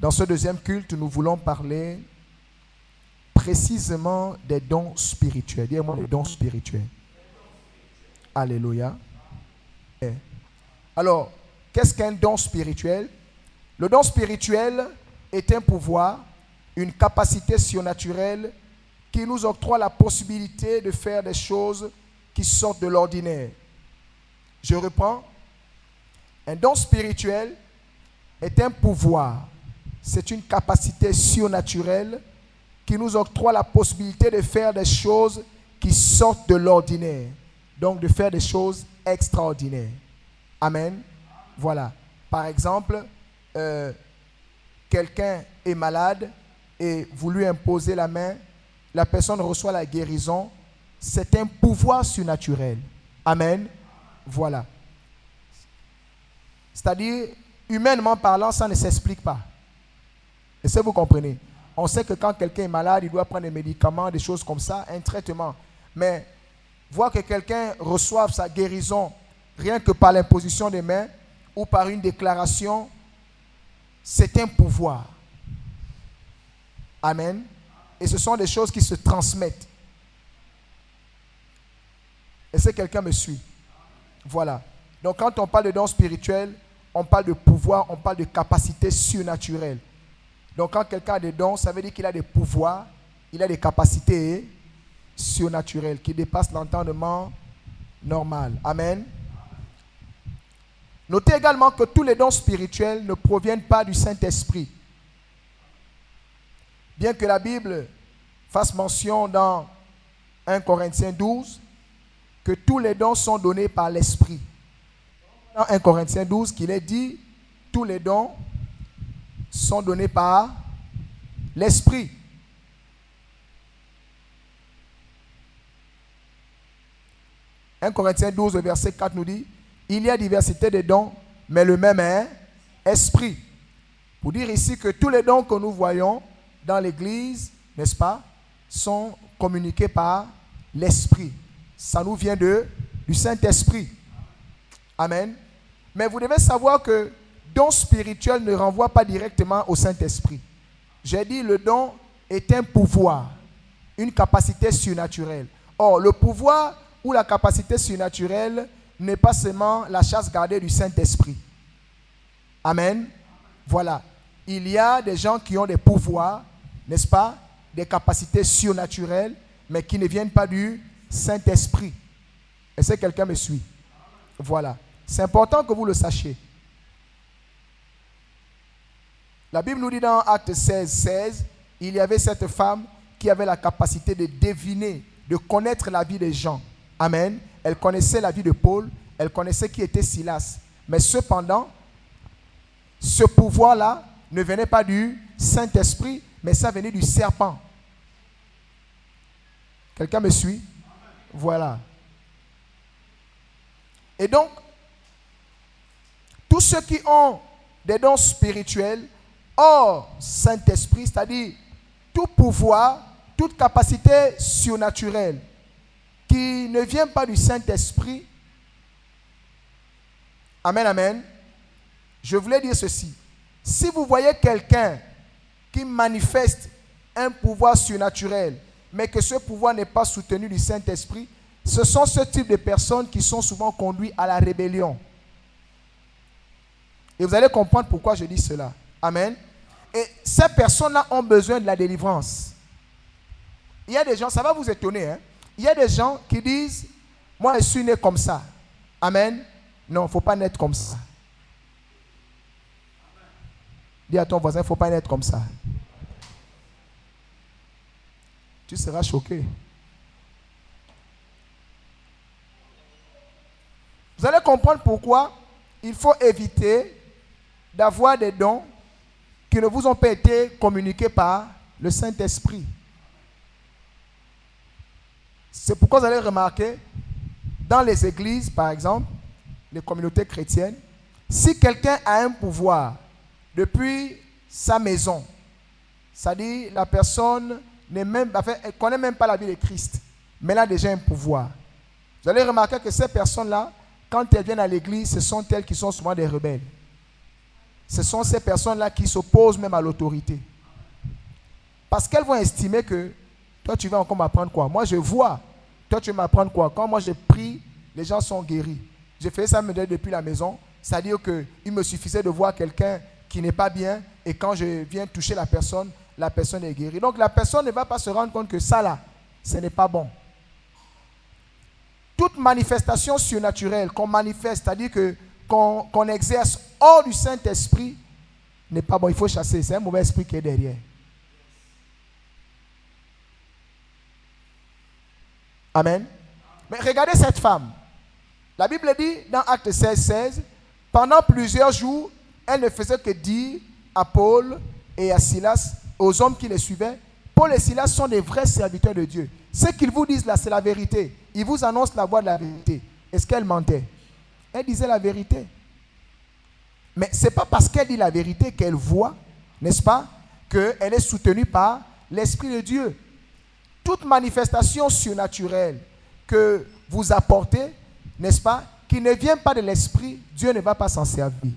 Dans ce deuxième culte, nous voulons parler précisément des dons spirituels. Dis-moi les dons spirituels. Alléluia. Alors, qu'est-ce qu'un don spirituel? Le don spirituel est un pouvoir, une capacité surnaturelle qui nous octroie la possibilité de faire des choses qui sortent de l'ordinaire. Je reprends. Un don spirituel est un pouvoir, c'est une capacité surnaturelle qui nous octroie la possibilité de faire des choses qui sortent de l'ordinaire. Donc de faire des choses extraordinaires. Amen. Voilà. Par exemple, quelqu'un est malade et vous lui imposez la main, la personne reçoit la guérison. C'est un pouvoir surnaturel. Amen. Voilà. C'est-à-dire, humainement parlant, ça ne s'explique pas. Est-ce que vous comprenez? On sait que quand quelqu'un est malade, il doit prendre des médicaments, des choses comme ça, un traitement. Mais voir que quelqu'un reçoive sa guérison rien que par l'imposition des mains ou par une déclaration, c'est un pouvoir. Amen. Et ce sont des choses qui se transmettent. Est-ce que quelqu'un me suit? Voilà. Donc quand on parle de dons spirituels, on parle de pouvoir, on parle de capacité surnaturelle. Donc quand quelqu'un a des dons, ça veut dire qu'il a des pouvoirs, il a des capacités surnaturelles qui dépassent l'entendement normal. Amen. Notez également que tous les dons spirituels ne proviennent pas du Saint-Esprit. Bien que la Bible fasse mention dans 1 Corinthiens 12 que tous les dons sont donnés par l'Esprit. Dans 1 Corinthiens 12, qu'il est dit, tous les dons sont donnés par l'Esprit. « 1 Corinthiens 12, verset 4 nous dit, il y a diversité de dons, mais le même est Esprit. » Pour dire ici que tous les dons que nous voyons dans l'Église, n'est-ce pas, sont communiqués par l'Esprit. Ça nous vient du Saint-Esprit. Amen. Mais vous devez savoir que don spirituel ne renvoie pas directement au Saint-Esprit. J'ai dit le don est un pouvoir, une capacité surnaturelle. Or, le pouvoir ou la capacité surnaturelle n'est pas seulement la chasse gardée du Saint-Esprit. Amen. Voilà. Il y a des gens qui ont des pouvoirs, n'est-ce pas, des capacités surnaturelles, mais qui ne viennent pas du Saint-Esprit. Est-ce que quelqu'un me suit? Voilà. C'est important que vous le sachiez. La Bible nous dit dans Actes 16, 16, il y avait cette femme qui avait la capacité de deviner, de connaître la vie des gens. Amen. Elle connaissait la vie de Paul, elle connaissait qui était Silas. Mais cependant, ce pouvoir-là ne venait pas du Saint-Esprit, mais ça venait du serpent. Quelqu'un me suit? Voilà. Et donc, tous ceux qui ont des dons spirituels hors Saint-Esprit, c'est-à-dire tout pouvoir, toute capacité surnaturelle qui ne vient pas du Saint-Esprit, amen, amen, je voulais dire ceci. Si vous voyez quelqu'un qui manifeste un pouvoir surnaturel, mais que ce pouvoir n'est pas soutenu du Saint-Esprit, ce sont ce type de personnes qui sont souvent conduites à la rébellion. Et vous allez comprendre pourquoi je dis cela. Amen. Et ces personnes-là ont besoin de la délivrance. Il y a des gens, ça va vous étonner, hein? Il y a des gens qui disent, moi je suis né comme ça. Amen. Non, il ne faut pas naître comme ça. Dis à ton voisin, il ne faut pas naître comme ça. Tu seras choqué. Vous allez comprendre pourquoi il faut éviter d'avoir des dons qui ne vous ont pas été communiqués par le Saint-Esprit. C'est pourquoi vous allez remarquer, dans les églises, par exemple, les communautés chrétiennes, si quelqu'un a un pouvoir depuis sa maison, c'est-à-dire la personne elle ne connaît même pas la vie de Christ, mais elle a déjà un pouvoir. Vous allez remarquer que ces personnes-là, quand elles viennent à l'église, ce sont elles qui sont souvent des rebelles. ce sont ces personnes-là qui s'opposent même à l'autorité. Parce qu'elles vont estimer que toi, tu vas encore m'apprendre quoi? Moi, je vois. Toi, tu vas m'apprendre quoi? Quand moi, je prie, les gens sont guéris. J'ai fait ça depuis la maison. C'est-à-dire qu'il me suffisait de voir quelqu'un qui n'est pas bien et quand je viens toucher la personne est guérie. Donc, la personne ne va pas se rendre compte que ça, là, ce n'est pas bon. Toute manifestation surnaturelle qu'on manifeste, c'est-à-dire qu'on exerce hors du Saint-Esprit, n'est pas bon. Il faut chasser. C'est un mauvais esprit qui est derrière. Amen. Mais regardez cette femme. La Bible dit dans Actes 16, pendant plusieurs jours, elle ne faisait que dire à Paul et à Silas, aux hommes qui les suivaient, Paul et Silas sont des vrais serviteurs de Dieu. Ce qu'ils vous disent là, c'est la vérité. Ils vous annoncent la voie de la vérité. Est-ce qu'elle mentait? Elle disait la vérité. Mais ce n'est pas parce qu'elle dit la vérité qu'elle voit, n'est-ce pas, qu'elle est soutenue par l'Esprit de Dieu. Toute manifestation surnaturelle que vous apportez, n'est-ce pas, qui ne vient pas de l'Esprit, Dieu ne va pas s'en servir.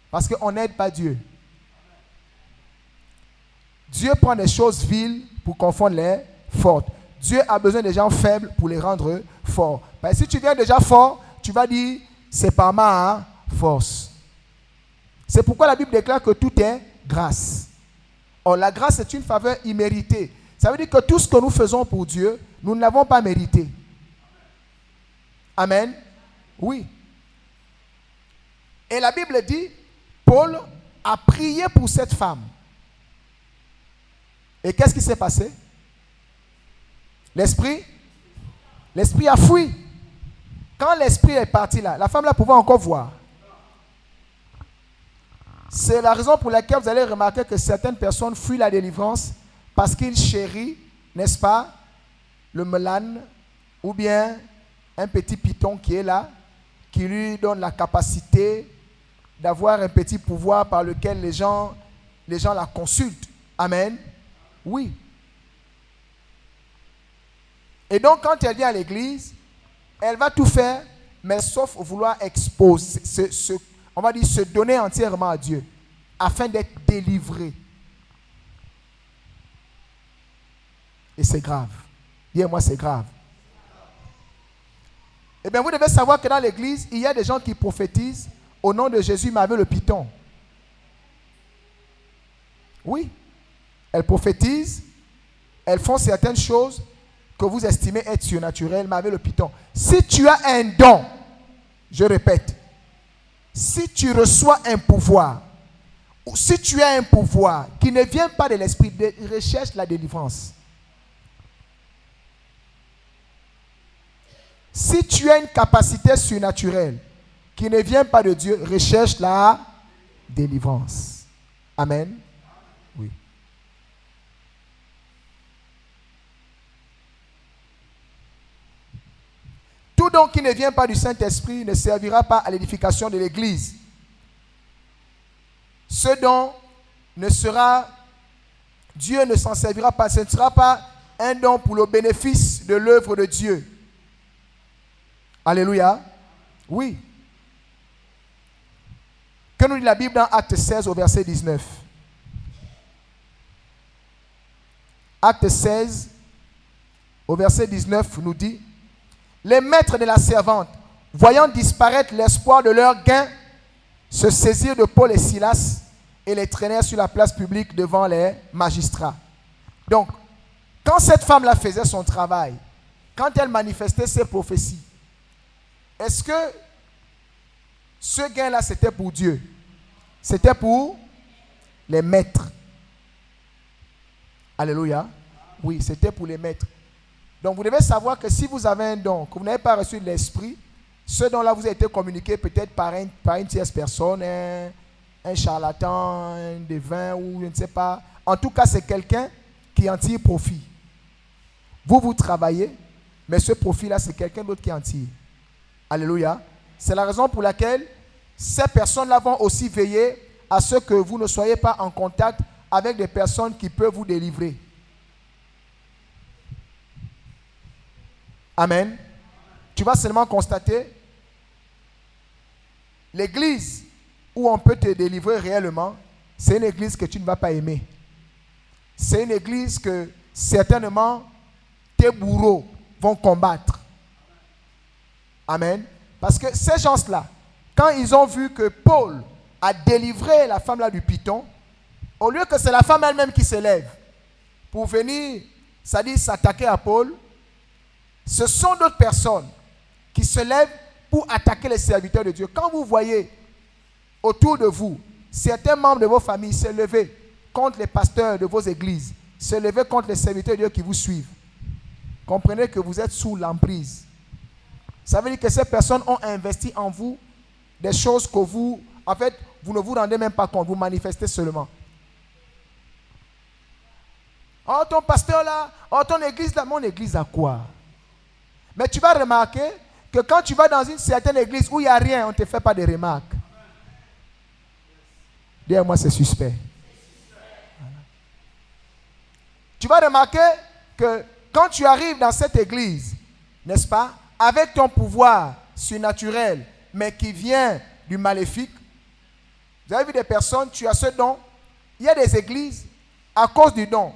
Parce qu'on n'aide pas Dieu. Dieu prend des choses viles pour confondre les fortes. Dieu a besoin des gens faibles pour les rendre forts. Parce que si tu viens déjà fort, tu vas dire, c'est par ma force. C'est pourquoi la Bible déclare que tout est grâce. Or, la grâce est une faveur imméritée. Ça veut dire que tout ce que nous faisons pour Dieu, nous ne l'avons pas mérité. Amen. Oui. Et la Bible dit, Paul a prié pour cette femme. Et qu'est-ce qui s'est passé? L'esprit a fui. Quand l'esprit est parti là, la femme là pouvait encore voir. C'est la raison pour laquelle vous allez remarquer que certaines personnes fuient la délivrance parce qu'ils chérissent, n'est-ce pas, le melane ou bien un petit python qui est là, qui lui donne la capacité d'avoir un petit pouvoir par lequel les gens la consultent. Amen. Oui. Et donc, quand elle vient à l'église, elle va tout faire, mais sauf vouloir exposer, on va dire se donner entièrement à Dieu, afin d'être délivrée. Et c'est grave. Dis-moi, c'est grave. Eh bien, vous devez savoir que dans l'église, il y a des gens qui prophétisent au nom de Jésus, mais avec le python. Oui. Elles prophétisent, elles font certaines choses que vous estimez être surnaturelles, mais avec le python. Si tu as un don, je répète, si tu reçois un pouvoir, ou si tu as un pouvoir qui ne vient pas de l'esprit, recherche la délivrance. Si tu as une capacité surnaturelle qui ne vient pas de Dieu, recherche la délivrance. Amen. Oui. Tout don qui ne vient pas du Saint-Esprit ne servira pas à l'édification de l'Église. Ce don Dieu ne s'en servira pas. Ce ne sera pas un don pour le bénéfice de l'œuvre de Dieu. Alléluia. Oui. Que nous dit la Bible dans Acte 16 au verset 19? Acte 16 au verset 19 nous dit: les maîtres de la servante, voyant disparaître l'espoir de leur gain, se saisirent de Paul et Silas et les traînèrent sur la place publique devant les magistrats. Donc, quand cette femme-là faisait son travail, quand elle manifestait ses prophéties, est-ce que ce gain-là, c'était pour Dieu? C'était pour les maîtres. Alléluia. Oui, c'était pour les maîtres. Donc, vous devez savoir que si vous avez un don, que vous n'avez pas reçu de l'esprit, ce don-là vous a été communiqué peut-être par une tierce personne, un charlatan, un devin ou je ne sais pas. En tout cas, c'est quelqu'un qui en tire profit. Vous travaillez, mais ce profit-là, c'est quelqu'un d'autre qui en tire. Alléluia. C'est la raison pour laquelle ces personnes-là vont aussi veiller à ce que vous ne soyez pas en contact avec des personnes qui peuvent vous délivrer. Amen. Tu vas seulement constater l'église où on peut te délivrer réellement, c'est une église que tu ne vas pas aimer. C'est une église que certainement tes bourreaux vont combattre. Amen. Parce que ces gens-là, quand ils ont vu que Paul a délivré la femme là du python, au lieu que c'est la femme elle-même qui se lève pour venir, c'est-à-dire s'attaquer à Paul, ce sont d'autres personnes qui se lèvent pour attaquer les serviteurs de Dieu. Quand vous voyez autour de vous certains membres de vos familles se lever contre les pasteurs de vos églises, se lever contre les serviteurs de Dieu qui vous suivent, comprenez que vous êtes sous l'emprise. Ça veut dire que ces personnes ont investi en vous des choses que vous, en fait, vous ne vous rendez même pas compte, vous manifestez seulement. Oh, ton pasteur là, oh, ton église là, mon église à quoi? Mais tu vas remarquer que quand tu vas dans une certaine église où il n'y a rien, on ne te fait pas de remarques. Dis-moi, c'est suspect. Voilà. Tu vas remarquer que quand tu arrives dans cette église, n'est-ce pas, avec ton pouvoir surnaturel, mais qui vient du maléfique, vous avez vu des personnes, tu as ce don. Il y a des églises, à cause du don,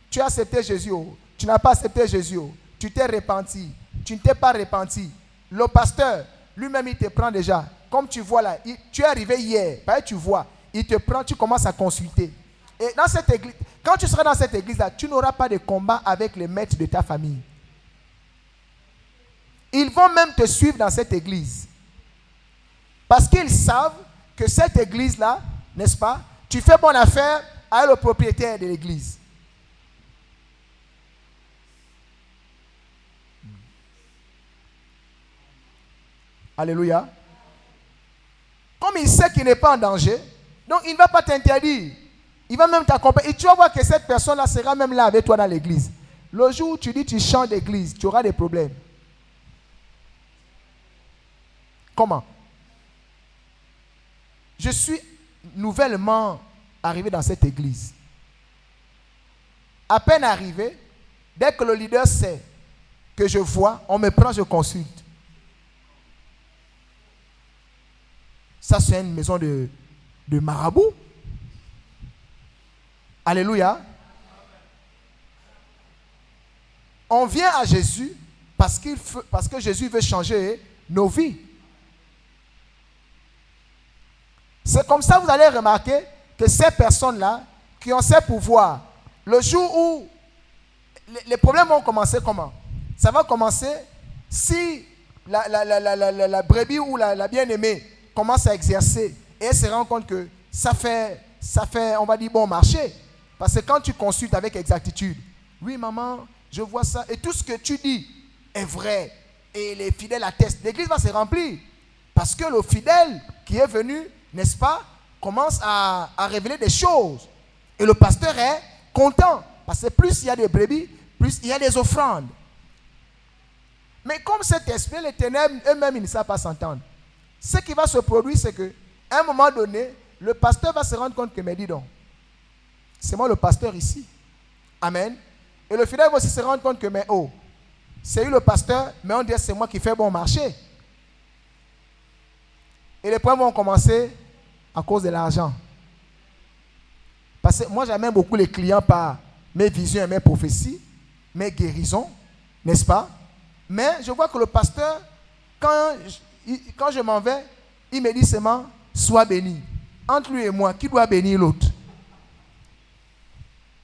tu as accepté Jésus, tu n'as pas accepté Jésus, tu t'es repenti, tu ne t'es pas repenti. Le pasteur, lui-même, il te prend déjà. Comme tu vois là, tu es arrivé hier, tu vois, il te prend, tu commences à consulter. Et dans cette église, quand tu seras dans cette église-là, tu n'auras pas de combat avec les maîtres de ta famille. Ils vont même te suivre dans cette église. Parce qu'ils savent que cette église-là, n'est-ce pas, tu fais bonne affaire avec le propriétaire de l'église. Alléluia. Comme il sait qu'il n'est pas en danger, donc il ne va pas t'interdire. Il va même t'accompagner. Et tu vas voir que cette personne-là sera même là avec toi dans l'église. Le jour où tu dis tu changes d'église, tu auras des problèmes. Comment? Je suis nouvellement arrivé dans cette église. À peine arrivé, dès que le leader sait que je vois, on me prend, je consulte. Ça, c'est une maison de marabout. Alléluia. On vient à Jésus parce que Jésus veut changer nos vies. C'est comme ça que vous allez remarquer que ces personnes-là, qui ont ces pouvoirs, le jour où les problèmes vont commencer, comment? Ça va commencer si la brebis ou la bien-aimée commence à exercer et elle se rend compte que ça fait, on va dire, bon marché. Parce que quand tu consultes avec exactitude, oui maman, je vois ça, et tout ce que tu dis est vrai, et les fidèles attestent, l'église va se remplir. Parce que le fidèle qui est venu, n'est-ce pas, commence à révéler des choses. Et le pasteur est content. Parce que plus il y a des brebis, plus il y a des offrandes. Mais comme cet esprit, les ténèbres eux-mêmes, ils ne savent pas s'entendre. Ce qui va se produire, c'est qu'à un moment donné, le pasteur va se rendre compte que, mais dis donc, c'est moi le pasteur ici. Amen. Et le fidèle va aussi se rendre compte que, mais oh, c'est lui le pasteur, mais on dit que c'est moi qui fais bon marché. Et les problèmes vont commencer à cause de l'argent. Parce que moi, j'amène beaucoup les clients par mes visions et mes prophéties, mes guérisons, n'est-ce pas? Mais je vois que le pasteur, quand je m'en vais, il me dit seulement, sois béni. Entre lui et moi, qui doit bénir l'autre?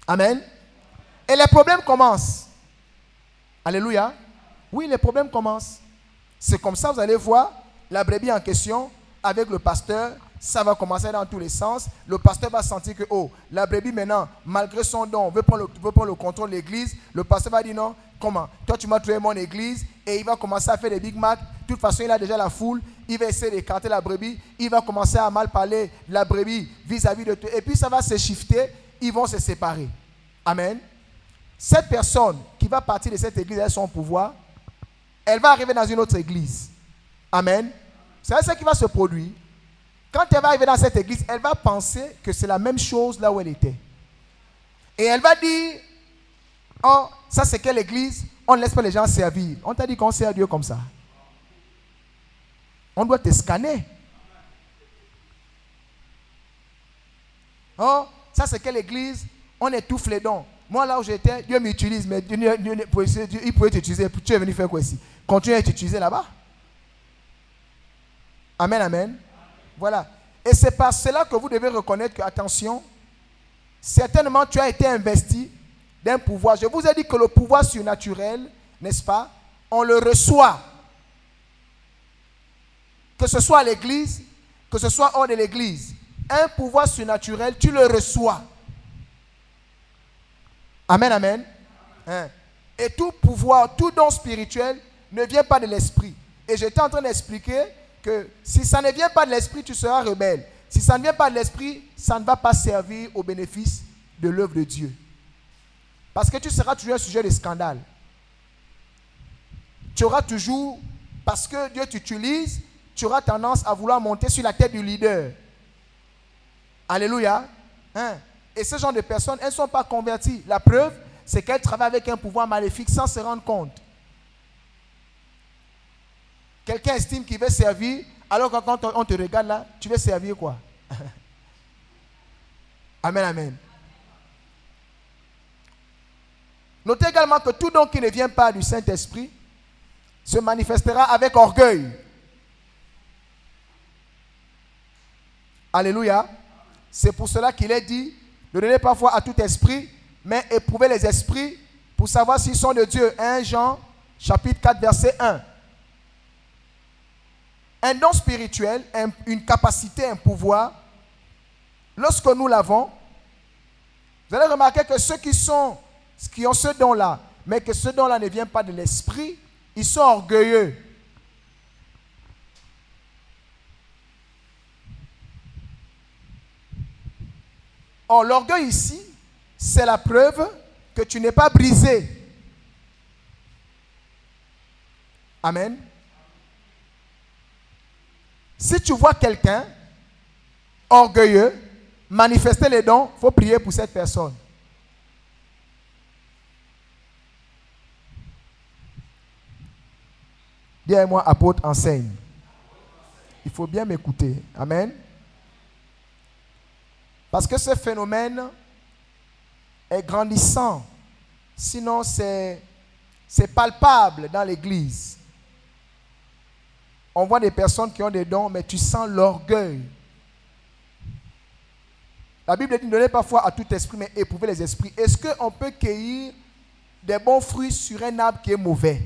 Amen. Et les problèmes commencent. Alléluia. Oui, les problèmes commencent. C'est comme ça, vous allez voir, la brebis en question, avec le pasteur, ça va commencer dans tous les sens. Le pasteur va sentir que, oh, la brebis maintenant, malgré son don, veut prendre le contrôle de l'église. Le pasteur va dire non, comment? Toi, tu m'as trouvé mon église, et il va commencer à faire des Big Mac. De toute façon, il a déjà la foule. Il va essayer d'écarter la brebis. Il va commencer à mal parler de la brebis vis-à-vis de toi. Et puis, ça va se shifter. Ils vont se séparer. Amen. Cette personne qui va partir de cette église avec son pouvoir, elle va arriver dans une autre église. Amen. C'est ce qui va se produire. Quand elle va arriver dans cette église, elle va penser que c'est la même chose là où elle était. Et elle va dire, oh, ça c'est quelle église? On ne laisse pas les gens servir. On t'a dit qu'on sert Dieu comme ça. On doit te scanner. Oh, ça c'est quelle église? On étouffe les dons. Moi, là où j'étais, Dieu m'utilise, mais Dieu, il pouvait t'utiliser. Tu es venu faire quoi ici? Continue à t'utiliser là-bas. Amen, amen. Voilà. Et c'est par cela que vous devez reconnaître que, attention, certainement tu as été investi d'un pouvoir. Je vous ai dit que le pouvoir surnaturel, n'est-ce pas, on le reçoit. Que ce soit à l'église, que ce soit hors de l'église. Un pouvoir surnaturel, tu le reçois. Amen, amen. Hein. Et tout pouvoir, tout don spirituel ne vient pas de l'esprit. Et j'étais en train d'expliquer que si ça ne vient pas de l'esprit, tu seras rebelle. Si ça ne vient pas de l'esprit, ça ne va pas servir au bénéfice de l'œuvre de Dieu. Parce que tu seras toujours un sujet de scandale. Tu auras toujours, parce que Dieu t'utilise, tu auras tendance à vouloir monter sur la tête du leader. Alléluia. Hein? Et ce genre de personnes, elles ne sont pas converties. La preuve, c'est qu'elles travaillent avec un pouvoir maléfique sans se rendre compte. Quelqu'un estime qu'il veut servir, alors que quand on te regarde là, tu veux servir quoi? Amen, amen. Notez également que tout don qui ne vient pas du Saint-Esprit se manifestera avec orgueil. Alléluia. C'est pour cela qu'il est dit, ne donnez pas foi à tout esprit, mais éprouvez les esprits pour savoir s'ils sont de Dieu. 1 Jean, chapitre 4, verset 1. Un don spirituel, une capacité, un pouvoir, lorsque nous l'avons, vous allez remarquer que ceux qui ont ce don-là, mais que ce don-là ne vient pas de l'esprit, ils sont orgueilleux. Or, l'orgueil ici, c'est la preuve que tu n'es pas brisé. Amen. Si tu vois quelqu'un orgueilleux manifester les dons, il faut prier pour cette personne. Dis-moi, apôtre, enseigne. Il faut bien m'écouter. Amen. Parce que ce phénomène est grandissant. Sinon, c'est palpable dans l'église. On voit des personnes qui ont des dons, mais tu sens l'orgueil. La Bible dit, ne donnez pas foi à tout esprit, mais éprouvez les esprits. Est-ce qu'on peut cueillir des bons fruits sur un arbre qui est mauvais?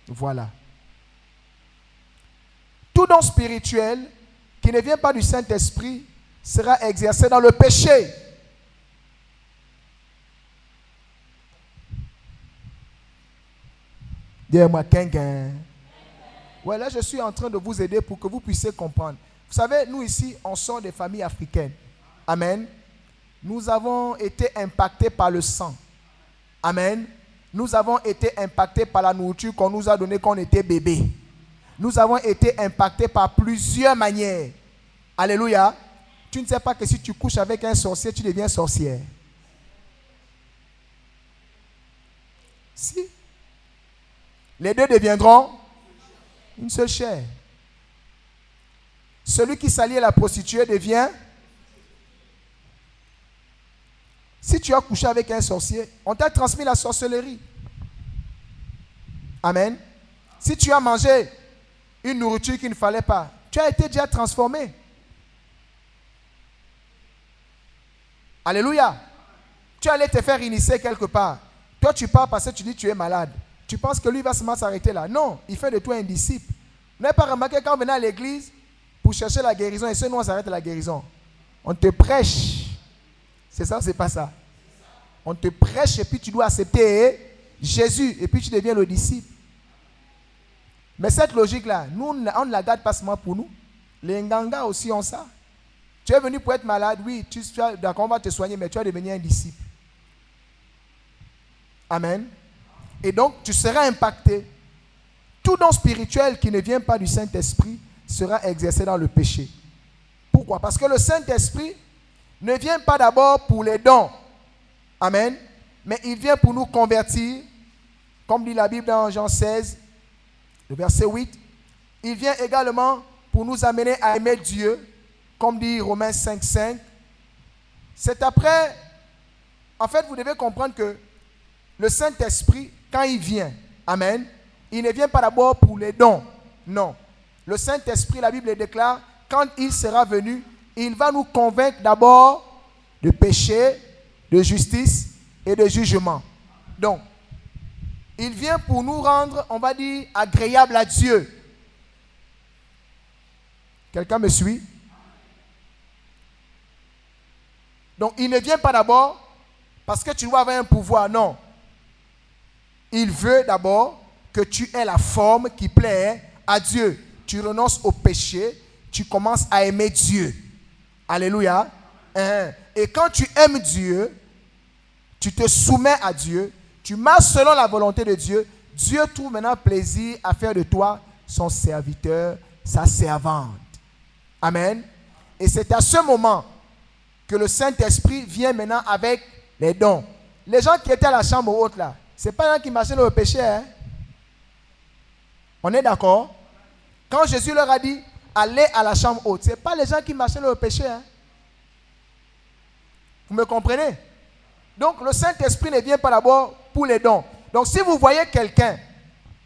Voilà. Tout don spirituel qui ne vient pas du Saint-Esprit sera exercé dans le péché. Dis-moi, quinquin. Ouais, là, je suis en train de vous aider pour que vous puissiez comprendre. Vous savez, nous ici, on sort des familles africaines. Amen. Nous avons été impactés par le sang. Amen. Nous avons été impactés par la nourriture qu'on nous a donnée quand on était bébé. Nous avons été impactés par plusieurs manières. Alléluia. Tu ne sais pas que si tu couches avec un sorcier, tu deviens sorcière. Si. Les deux deviendront une seule chair. Celui qui s'allie à la prostituée devient... Si tu as couché avec un sorcier, on t'a transmis la sorcellerie. Amen. Si tu as mangé une nourriture qu'il ne fallait pas, tu as été déjà transformé. Alléluia. Tu allais te faire initier quelque part. Toi, tu pars parce que tu dis que tu es malade. Tu penses que lui va seulement s'arrêter là. Non, il fait de toi un disciple. Vous n'avez pas remarqué quand on venait à l'église pour chercher la guérison et ce nous on s'arrête à la guérison. On te prêche. C'est ça ou c'est pas ça? On te prêche et puis tu dois accepter Jésus et puis tu deviens le disciple. Mais cette logique-là, nous, on ne la garde pas seulement pour nous. Les Nganga aussi ont ça. Tu es venu pour être malade, oui, d'accord, on va te soigner, mais tu vas devenir un disciple. Amen. Et donc, tu seras impacté. Tout don spirituel qui ne vient pas du Saint-Esprit sera exercé dans le péché. Pourquoi? Parce que le Saint-Esprit ne vient pas d'abord pour les dons. Amen. Mais il vient pour nous convertir. Comme dit la Bible dans Jean 16, le verset 8. Il vient également pour nous amener à aimer Dieu. Comme dit Romains 5, 5. C'est après, en fait, vous devez comprendre que le Saint-Esprit, quand il vient, amen, il ne vient pas d'abord pour les dons. Non. Le Saint-Esprit, la Bible déclare, quand il sera venu, il va nous convaincre d'abord de péché, de justice et de jugement. Donc, il vient pour nous rendre, on va dire, agréables à Dieu. Quelqu'un me suit? Donc, il ne vient pas d'abord parce que tu dois avoir un pouvoir. Non. Il veut d'abord que tu aies la forme qui plaît à Dieu. Tu renonces au péché, tu commences à aimer Dieu. Alléluia. Et quand tu aimes Dieu, tu te soumets à Dieu, tu marches selon la volonté de Dieu, Dieu trouve maintenant plaisir à faire de toi son serviteur, sa servante. Amen. Et c'est à ce moment que le Saint-Esprit vient maintenant avec les dons. Les gens qui étaient à la chambre haute là, ce n'est pas un qui marchaient dans le péché. Hein? On est d'accord? Quand Jésus leur a dit, allez à la chambre haute, ce n'est pas les gens qui marchaient dans le péché. Hein? Vous me comprenez? Donc le Saint-Esprit ne vient pas d'abord pour les dons. Donc si vous voyez quelqu'un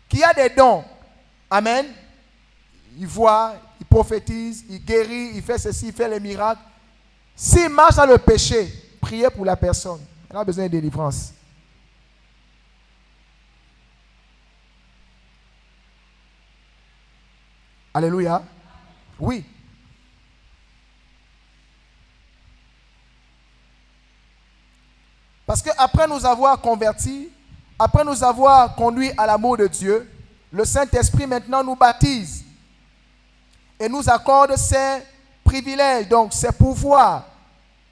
qui a des dons, amen, il voit, il prophétise, il guérit, il fait ceci, il fait les miracles. S'il marche dans le péché, priez pour la personne. Elle a besoin de délivrance. Alléluia. Oui. Parce qu'après nous avoir convertis, après nous avoir conduits à l'amour de Dieu, le Saint-Esprit maintenant nous baptise et nous accorde ses privilèges, donc ses pouvoirs.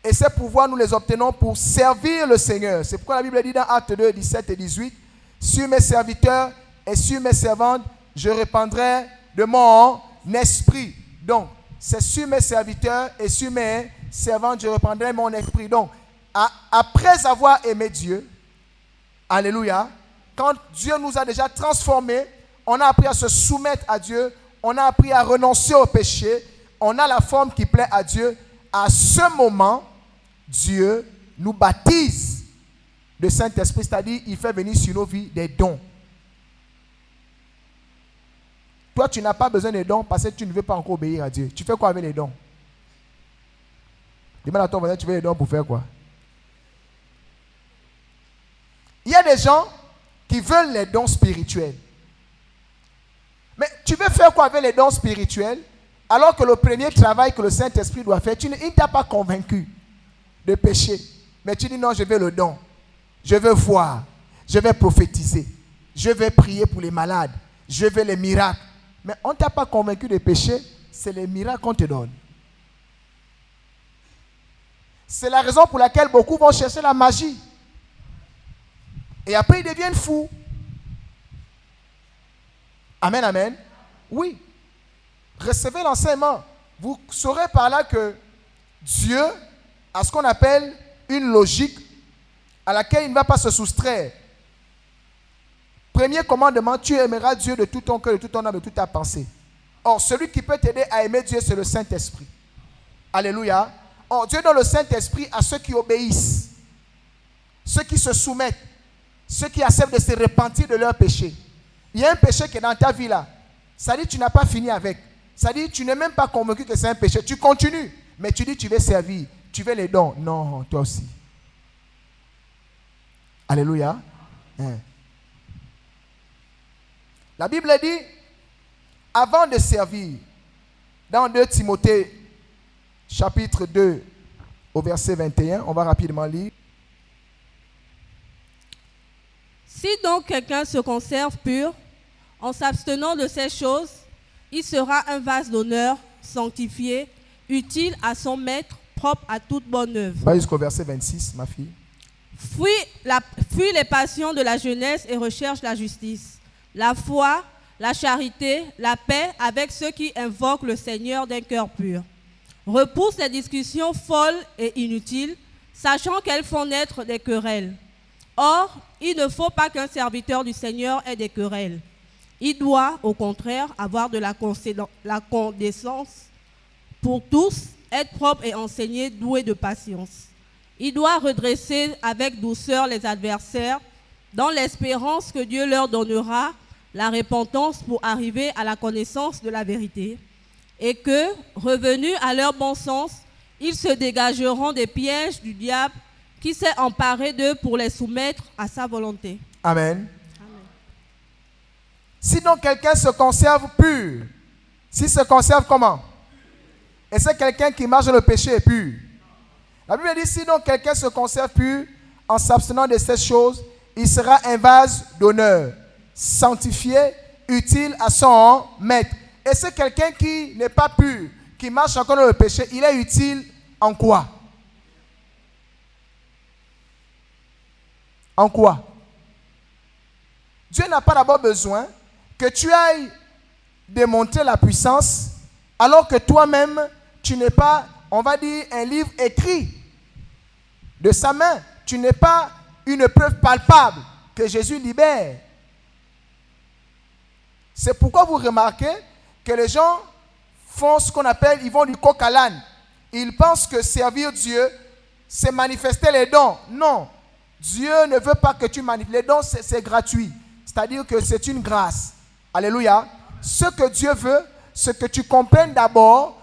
Et ces pouvoirs, nous les obtenons pour servir le Seigneur. C'est pourquoi la Bible dit dans Actes 2, 17 et 18, « Sur mes serviteurs et sur mes servantes, je répandrai de mon esprit. » Donc, c'est sur mes serviteurs et sur mes servantes, je répandrai mon esprit. Donc, après avoir aimé Dieu, alléluia, quand Dieu nous a déjà transformés, on a appris à se soumettre à Dieu, on a appris à renoncer au péché, on a la forme qui plaît à Dieu. À ce moment, Dieu nous baptise de Saint-Esprit, c'est-à-dire il fait venir sur nos vies des dons. Toi, tu n'as pas besoin des dons parce que tu ne veux pas encore obéir à Dieu. Tu fais quoi avec les dons? Demande à ton voisin, tu veux les dons pour faire quoi? Il y a des gens qui veulent les dons spirituels. Mais tu veux faire quoi avec les dons spirituels alors que le premier travail que le Saint-Esprit doit faire, il ne t'a pas convaincu de péché. Mais tu dis non, je veux le don. Je veux voir. Je vais prophétiser. Je vais prier pour les malades. Je veux les miracles. Mais on ne t'a pas convaincu de péché, c'est les miracles qu'on te donne. C'est la raison pour laquelle beaucoup vont chercher la magie. Et après, ils deviennent fous. Amen, amen. Oui. Recevez l'enseignement. Vous saurez par là que Dieu a ce qu'on appelle une logique à laquelle il ne va pas se soustraire. Premier commandement, tu aimeras Dieu de tout ton cœur, de toute ton âme, de toute ta pensée. Or, celui qui peut t'aider à aimer Dieu, c'est le Saint-Esprit. Alléluia. Or, Dieu donne le Saint-Esprit à ceux qui obéissent, ceux qui se soumettent, ceux qui acceptent de se repentir de leurs péchés. Il y a un péché qui est dans ta vie là. Ça dit que tu n'as pas fini avec. Ça dit que tu n'es même pas convaincu que c'est un péché. Tu continues, mais tu dis que tu veux servir. Tu veux les dons. Non, toi aussi. Alléluia. La Bible dit, avant de servir, dans 2 Timothée, chapitre 2, au verset 21, on va rapidement lire. Si donc quelqu'un se conserve pur, en s'abstenant de ces choses, il sera un vase d'honneur, sanctifié, utile à son maître, propre à toute bonne œuvre. Va jusqu'au verset 26, ma fille. Fuis les passions de la jeunesse et recherche la justice, la foi, la charité, la paix avec ceux qui invoquent le Seigneur d'un cœur pur. Repousse les discussions folles et inutiles, sachant qu'elles font naître des querelles. Or, il ne faut pas qu'un serviteur du Seigneur ait des querelles. Il doit, au contraire, avoir de la condescendance pour tous, être propre et enseigné, doué de patience. Il doit redresser avec douceur les adversaires dans l'espérance que Dieu leur donnera la repentance pour arriver à la connaissance de la vérité et que, revenus à leur bon sens, ils se dégageront des pièges du diable qui s'est emparé d'eux pour les soumettre à sa volonté. Amen. Si donc quelqu'un se conserve pur, s'il se conserve comment? Et c'est quelqu'un qui marche dans le péché est pur. La Bible dit, si donc quelqu'un se conserve pur en s'abstenant de ces choses, il sera un vase d'honneur, sanctifié, utile à son maître. Et c'est quelqu'un qui n'est pas pur, qui marche encore dans le péché, il est utile en quoi? En quoi? Dieu n'a pas d'abord besoin que tu ailles démontrer la puissance, alors que toi-même, tu n'es pas, on va dire, un livre écrit de sa main. Tu n'es pas une preuve palpable que Jésus libère. C'est pourquoi vous remarquez que les gens font ce qu'on appelle, ils vont du coq à l'âne. Ils pensent que servir Dieu, c'est manifester les dons. Non, Dieu ne veut pas que tu manifestes. Les dons, c'est gratuit. C'est-à-dire que c'est une grâce. Alléluia. Ce que Dieu veut, c'est que tu comprennes d'abord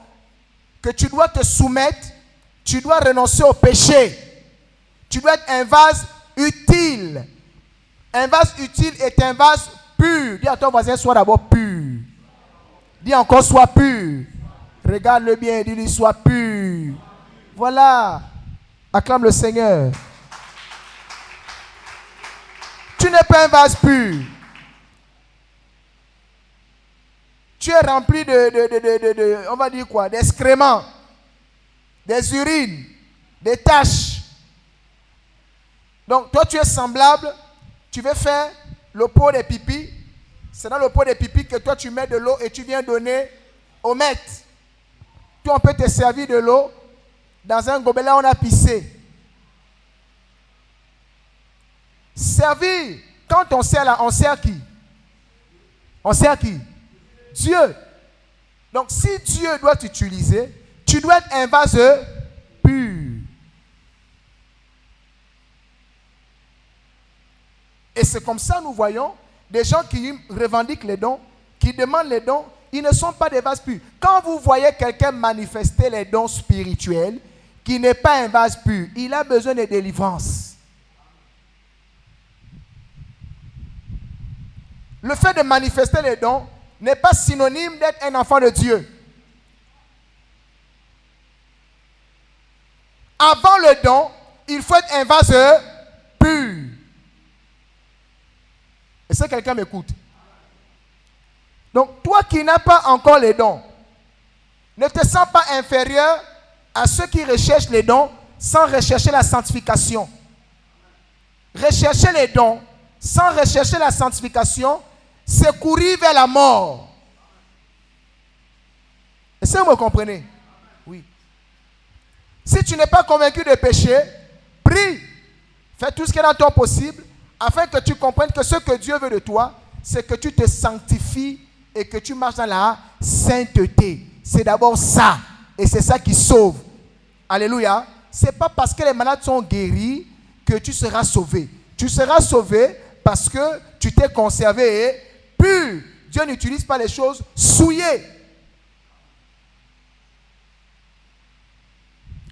que tu dois te soumettre, tu dois renoncer au péché. Tu dois être un vase utile. Un vase utile est un vase pur. Dis à ton voisin, sois d'abord pur. Dis encore, sois pur. Regarde-le bien et dis-lui, sois pur. Voilà. Acclame le Seigneur. Tu n'es pas un vase pur. Tu es rempli de on va dire quoi, d'excréments, des urines, des taches. Donc toi tu es semblable, tu veux faire le pot des pipis. C'est dans le pot des pipis que toi tu mets de l'eau et tu viens donner au maître. Toi on peut te servir de l'eau dans un gobelet on a pissé. Servir, quand on sert là, on sert qui? On sert qui? Dieu. Donc si Dieu doit t'utiliser, tu dois être un vase pur. Et c'est comme ça nous voyons des gens qui revendiquent les dons, qui demandent les dons, ils ne sont pas des vases purs. Quand vous voyez quelqu'un manifester les dons spirituels, qui n'est pas un vase pur, il a besoin de délivrance. Le fait de manifester les dons n'est pas synonyme d'être un enfant de Dieu. Avant le don, il faut être un vase pur. Est-ce que quelqu'un m'écoute? Donc, toi qui n'as pas encore les dons, ne te sens pas inférieur à ceux qui recherchent les dons sans rechercher la sanctification. Rechercher les dons sans rechercher la sanctification, c'est courir vers la mort. Est-ce que vous me comprenez? Oui. Si tu n'es pas convaincu de péché, prie. Fais tout ce qui est dans ton possible afin que tu comprennes que ce que Dieu veut de toi, c'est que tu te sanctifies et que tu marches dans la sainteté. C'est d'abord ça. Et c'est ça qui sauve. Alléluia. Ce n'est pas parce que les malades sont guéris que tu seras sauvé. Tu seras sauvé parce que tu t'es conservé pur. Dieu n'utilise pas les choses souillées.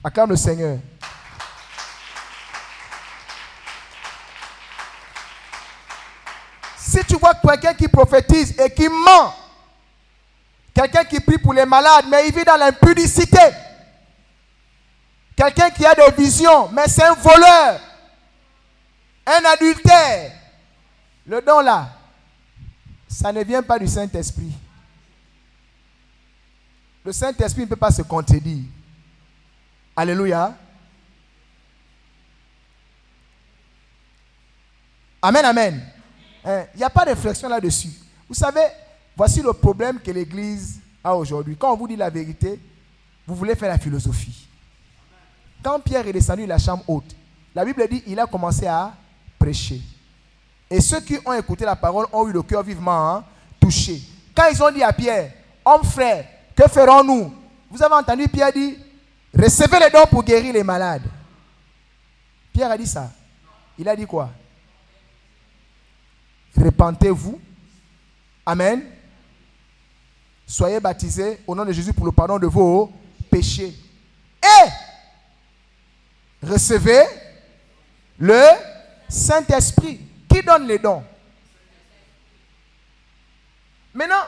Acclame le Seigneur. Si tu vois quelqu'un qui prophétise et qui ment, quelqu'un qui prie pour les malades, mais il vit dans l'impudicité, quelqu'un qui a des visions, mais c'est un voleur, un adultère, le don là, ça ne vient pas du Saint-Esprit. Le Saint-Esprit ne peut pas se contredire. Alléluia. Amen, amen. Il n'y a pas de réflexion là-dessus. Vous savez, voici le problème que l'Église a aujourd'hui. Quand on vous dit la vérité, vous voulez faire la philosophie. Quand Pierre est descendu de la chambre haute, la Bible dit qu'il a commencé à prêcher. Et ceux qui ont écouté la parole ont eu le cœur vivement touché. Quand ils ont dit à Pierre, homme frère, que ferons-nous? Vous avez entendu Pierre dire, recevez les dons pour guérir les malades. Pierre a dit ça. Il a dit quoi? Repentez-vous. Amen. Soyez baptisés au nom de Jésus pour le pardon de vos péchés. Et recevez le Saint-Esprit. Qui donne les dons? Maintenant,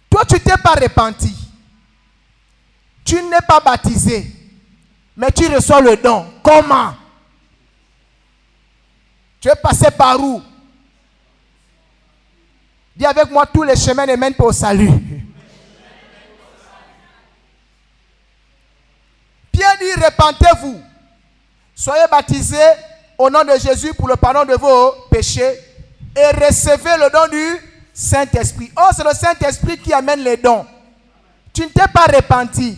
toi tu t'es pas repenti. Tu n'es pas baptisé. Mais tu reçois le don. Comment? Tu es passé par où? Dis avec moi, tous les chemins ne mènent pas au salut. Pierre dit, repentez-vous. Soyez baptisés au nom de Jésus pour le pardon de vos péchés et recevez le don du Saint-Esprit. Oh, c'est le Saint-Esprit qui amène les dons. Tu ne t'es pas repenti.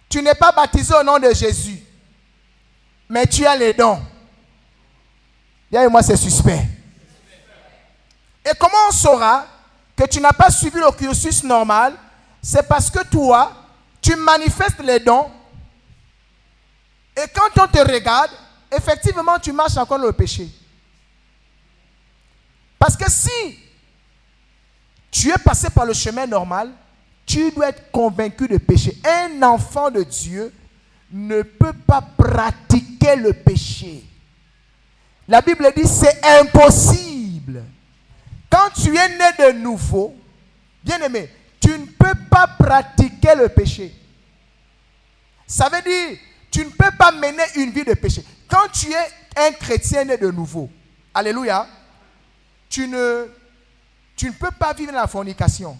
Tu n'es pas baptisé au nom de Jésus. Mais tu as les dons. Dis avec moi, c'est suspect. Et comment on saura que tu n'as pas suivi le cursus normal? C'est parce que toi, tu manifestes les dons. Et quand on te regarde, effectivement, tu marches encore dans le péché. Parce que si tu es passé par le chemin normal, tu dois être convaincu de péché. Un enfant de Dieu ne peut pas pratiquer le péché. La Bible dit c'est impossible. Quand tu es né de nouveau, bien-aimé, tu ne peux pas pratiquer le péché. Ça veut dire, tu ne peux pas mener une vie de péché. Quand tu es un chrétien né de nouveau, alléluia, tu ne peux pas vivre dans la fornication.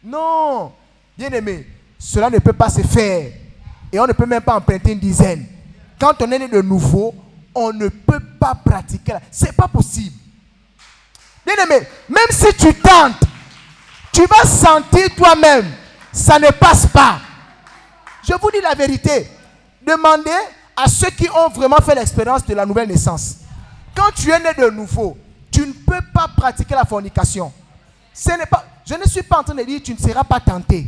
Non, bien-aimé, cela ne peut pas se faire. Et on ne peut même pas emprunter une dizaine. Quand on est né de nouveau, on ne peut pas pratiquer. Ce n'est pas possible. Bien-aimé, même si tu tentes, tu vas sentir toi-même, ça ne passe pas. Je vous dis la vérité. Demandez à ceux qui ont vraiment fait l'expérience de la nouvelle naissance. Quand tu es né de nouveau, tu ne peux pas pratiquer la fornication. Je ne suis pas en train de dire que tu ne seras pas tenté.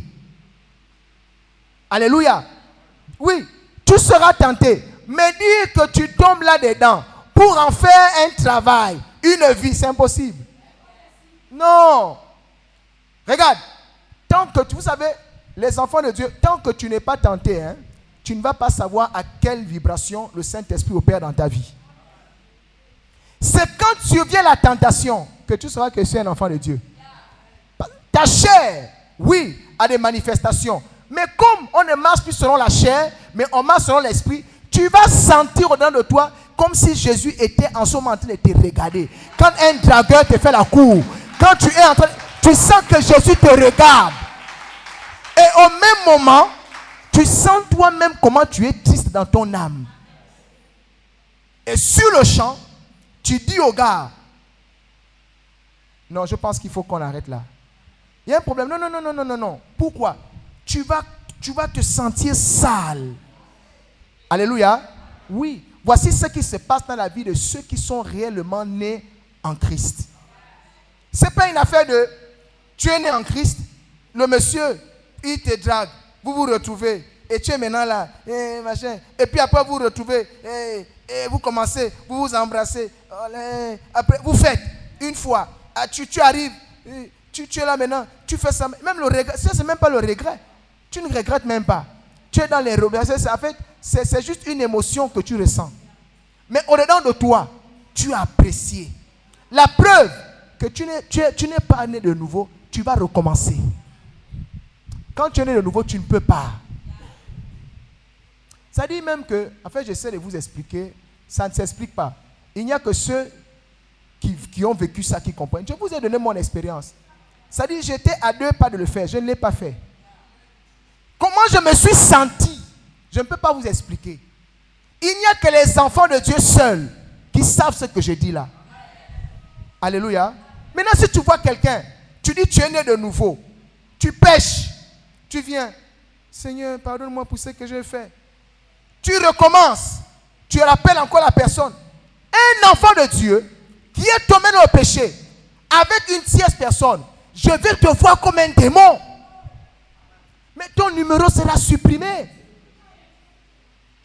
Alléluia. Oui, tu seras tenté. Mais dire que tu tombes là-dedans pour en faire un travail, une vie, c'est impossible. Non. Regarde, tant que vous savez, les enfants de Dieu, tant que tu n'es pas tenté, tu ne vas pas savoir à quelle vibration le Saint-Esprit opère dans ta vie. C'est quand tu viens la tentation que tu sauras que tu es un enfant de Dieu. Ta chair, oui, a des manifestations. Mais comme on ne marche plus selon la chair, mais on marche selon l'esprit, tu vas sentir au-dedans de toi comme si Jésus était en ce moment en train de te regarder. Quand un dragueur te fait la cour, quand tu es en train, tu sens que Jésus te regarde. Et au même moment, tu sens toi-même comment tu es triste dans ton âme. Et sur le champ, tu dis au gars, non, je pense qu'il faut qu'on arrête là. Il y a un problème. Non. Pourquoi? Tu vas te sentir sale. Alléluia. Oui. Voici ce qui se passe dans la vie de ceux qui sont réellement nés en Christ. Ce n'est pas une affaire de tu es né en Christ, le monsieur, il te drague, vous vous retrouvez, et tu es maintenant là, et machin. Et puis après vous vous retrouvez, et vous commencez, vous vous embrassez. Après vous faites une fois, tu arrives, tu es là maintenant, tu fais ça. Même le regret, ça c'est même pas le regret. Tu ne regrettes même pas. Tu es dans les remerciements. En fait, c'est juste une émotion que tu ressens. Mais au-dedans de toi, tu as apprécié. La preuve que tu n'es pas né de nouveau, tu vas recommencer. Quand tu es né de nouveau, tu ne peux pas. Ça dit même que, en fait, j'essaie de vous expliquer, ça ne s'explique pas. Il n'y a que ceux qui ont vécu ça qui comprennent. Je vous ai donné mon expérience. Ça dit, j'étais à 2 pas de le faire, je ne l'ai pas fait. Comment je me suis senti, je ne peux pas vous expliquer. Il n'y a que les enfants de Dieu seuls qui savent ce que je dis là. Alléluia. Maintenant, si tu vois quelqu'un, tu dis tu es né de nouveau, tu pêches, tu viens, Seigneur, pardonne-moi pour ce que j'ai fait. Tu recommences, tu rappelles encore la personne. Un enfant de Dieu qui est tombé dans le péché avec une tierce personne, je vais te voir comme un démon. Mais ton numéro sera supprimé.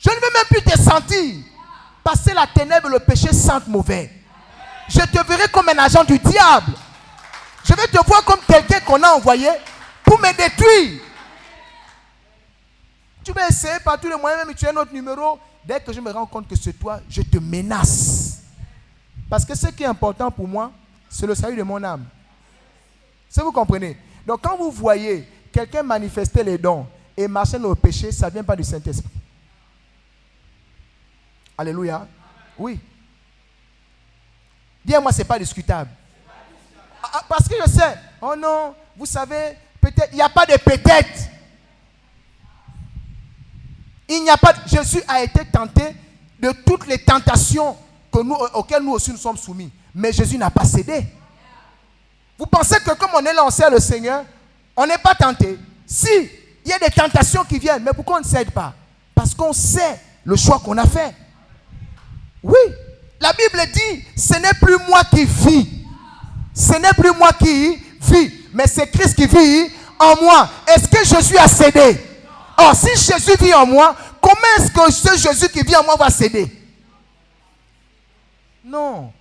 Je ne veux même plus te sentir. Passer la ténèbre et le péché sentent mauvais. Je te verrai comme un agent du diable. Je vais te voir comme quelqu'un qu'on a envoyé pour me détruire. Tu vas essayer par tous les moyens, même tu as un autre numéro. Dès que je me rends compte que c'est toi, je te menace. Parce que ce qui est important pour moi, c'est le salut de mon âme. Si vous comprenez. Donc quand vous voyez quelqu'un manifester les dons et marcher dans le péché, ça ne vient pas du Saint-Esprit. Alléluia. Oui. Dis-moi, ce n'est pas discutable. Parce que je sais, oh non, vous savez, peut-être, il n'y a pas de peut-être. Il n'y a pas, Jésus a été tenté de toutes les tentations auxquelles nous aussi nous sommes soumis. Mais Jésus n'a pas cédé. Vous pensez que comme on est là, on sert le Seigneur, on n'est pas tenté. Si, il y a des tentations qui viennent, mais pourquoi on ne cède pas? Parce qu'on sait le choix qu'on a fait. Oui, la Bible dit, ce n'est plus moi qui vis. Ce n'est plus moi qui vis, mais c'est Christ qui vit en moi. Est-ce que Jésus a cédé? Or, si Jésus vit en moi, comment est-ce que ce Jésus qui vit en moi va céder? Non.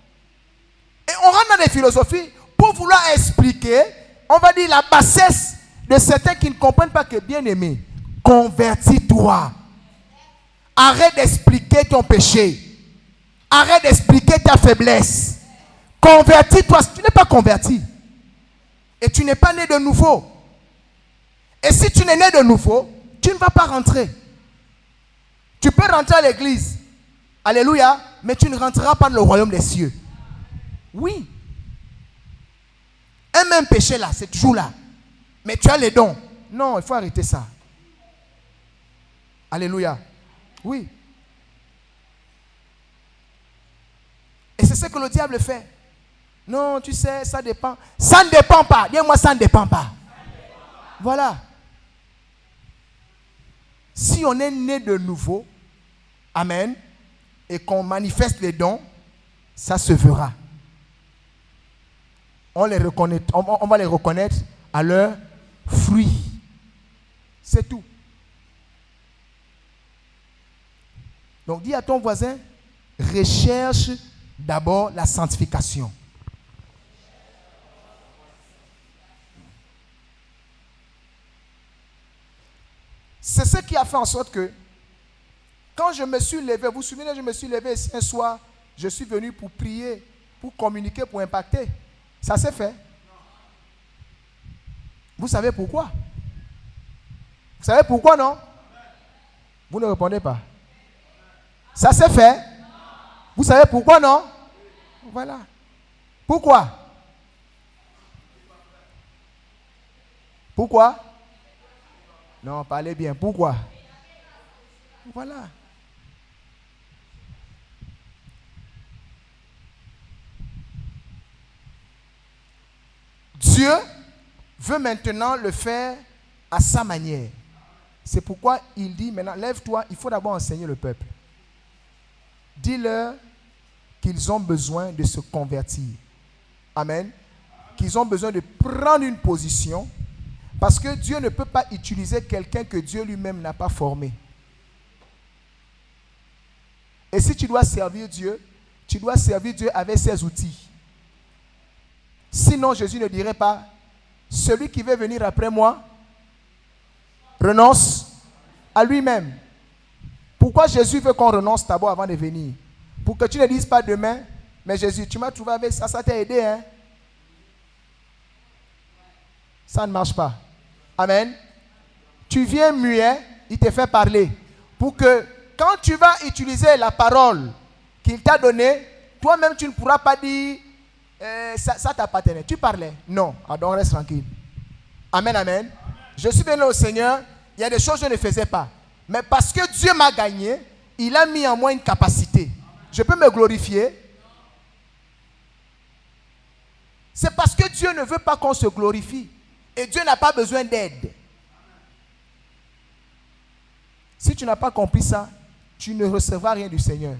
Et on rentre dans des philosophies pour vouloir expliquer, on va dire, la bassesse de certains qui ne comprennent pas que, bien aimé, convertis-toi. Arrête d'expliquer ton péché. Arrête d'expliquer ta faiblesse. Convertis-toi. Tu n'es pas converti. Et tu n'es pas né de nouveau. Et si tu n'es né de nouveau, tu ne vas pas rentrer. Tu peux rentrer à l'église. Alléluia. Mais tu ne rentreras pas dans le royaume des cieux. Oui. Un même péché là, c'est toujours là. Mais tu as les dons. Non, il faut arrêter ça. Alléluia. Oui. Et c'est ce que le diable fait. Non, tu sais, ça dépend. Ça ne dépend pas. Dis-moi, ça ne dépend pas. Voilà. Si on est né de nouveau, amen, et qu'on manifeste les dons, ça se verra. On va les reconnaître à leurs fruits. C'est tout. Donc dis à ton voisin, recherche d'abord la sanctification. C'est ce qui a fait en sorte que quand je me suis levé, vous vous souvenez, je me suis levé un soir, je suis venu pour prier, pour communiquer, pour impacter. Ça s'est fait. Vous savez pourquoi? Vous savez pourquoi, non? Vous ne répondez pas. Ça s'est fait. Vous savez pourquoi, non? Voilà. Pourquoi? Pourquoi? Non, parlez bien. Pourquoi? Voilà. Dieu veut maintenant le faire à sa manière. C'est pourquoi il dit maintenant, lève-toi, il faut d'abord enseigner le peuple. Dis-leur qu'ils ont besoin de se convertir. Amen. Qu'ils ont besoin de prendre une position. Parce que Dieu ne peut pas utiliser quelqu'un que Dieu lui-même n'a pas formé. Et si tu dois servir Dieu, tu dois servir Dieu avec ses outils. Sinon, Jésus ne dirait pas, celui qui veut venir après moi, renonce à lui-même. Pourquoi Jésus veut qu'on renonce d'abord avant de venir? Pour que tu ne dises pas demain, mais Jésus, tu m'as trouvé avec ça, ça t'a aidé, hein? Ça ne marche pas. Amen. Tu viens muet, il te fait parler. Pour que quand tu vas utiliser la parole qu'il t'a donnée, toi-même tu ne pourras pas dire ça t'appartenait. Tu parlais. Non, alors reste tranquille. Amen, amen. Je suis venu au Seigneur, il y a des choses que je ne faisais pas. Mais parce que Dieu m'a gagné, il a mis en moi une capacité. Je peux me glorifier. C'est parce que Dieu ne veut pas qu'on se glorifie. Et Dieu n'a pas besoin d'aide. Si tu n'as pas compris ça, tu ne recevras rien du Seigneur.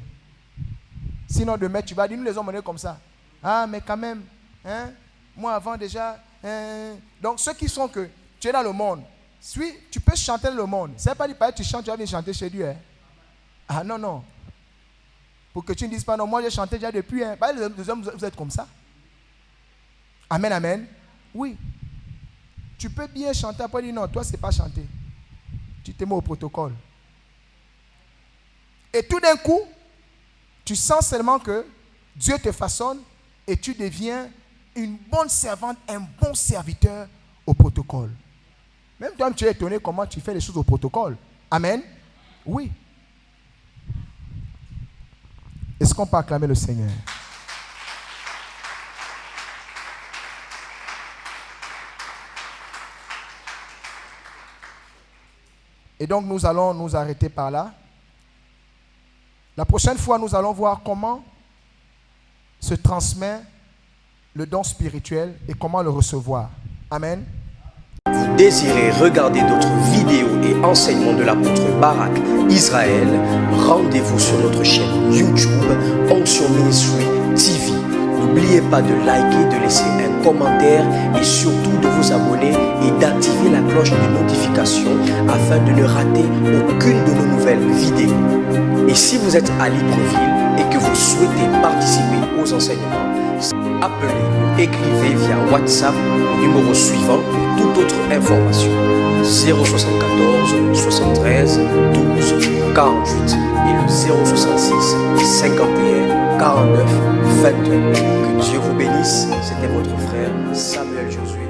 Sinon demain tu vas dire, nous les hommes on est comme ça. Ah mais quand même, hein, moi avant déjà. Donc ceux qui sont que tu es dans le monde, oui, tu peux chanter dans le monde. Ce n'est pas dire que tu chantes, tu vas venir chanter chez Dieu. Hein. Ah non, non. Pour que tu ne dises pas, non, moi j'ai chanté déjà depuis. Hein. Bah, les hommes, vous êtes comme ça. Amen, amen. Oui. Tu peux bien chanter, après dire non, toi c'est pas chanter. Tu te mets au protocole. Et tout d'un coup, tu sens seulement que Dieu te façonne et tu deviens une bonne servante, un bon serviteur au protocole. Même toi, tu es étonné comment tu fais les choses au protocole. Amen. Oui. Est-ce qu'on peut acclamer le Seigneur? Et donc nous allons nous arrêter par là. La prochaine fois, nous allons voir comment se transmet le don spirituel et comment le recevoir. Amen. Vous désirez regarder d'autres vidéos et enseignements de l'apôtre Barak Israël, rendez-vous sur notre chaîne YouTube Onction Ministry TV. N'oubliez pas de liker, de laisser un commentaire et surtout de vous abonner et d'activer la cloche de notification afin de ne rater aucune de nos nouvelles vidéos. Et si vous êtes à Libreville et que vous souhaitez participer aux enseignements, appelez, écrivez via WhatsApp au numéro suivant pour toute autre information 074 73 12 48 et le 066 51 49 22. Que Dieu vous bénisse. C'était votre frère Samuel Josué.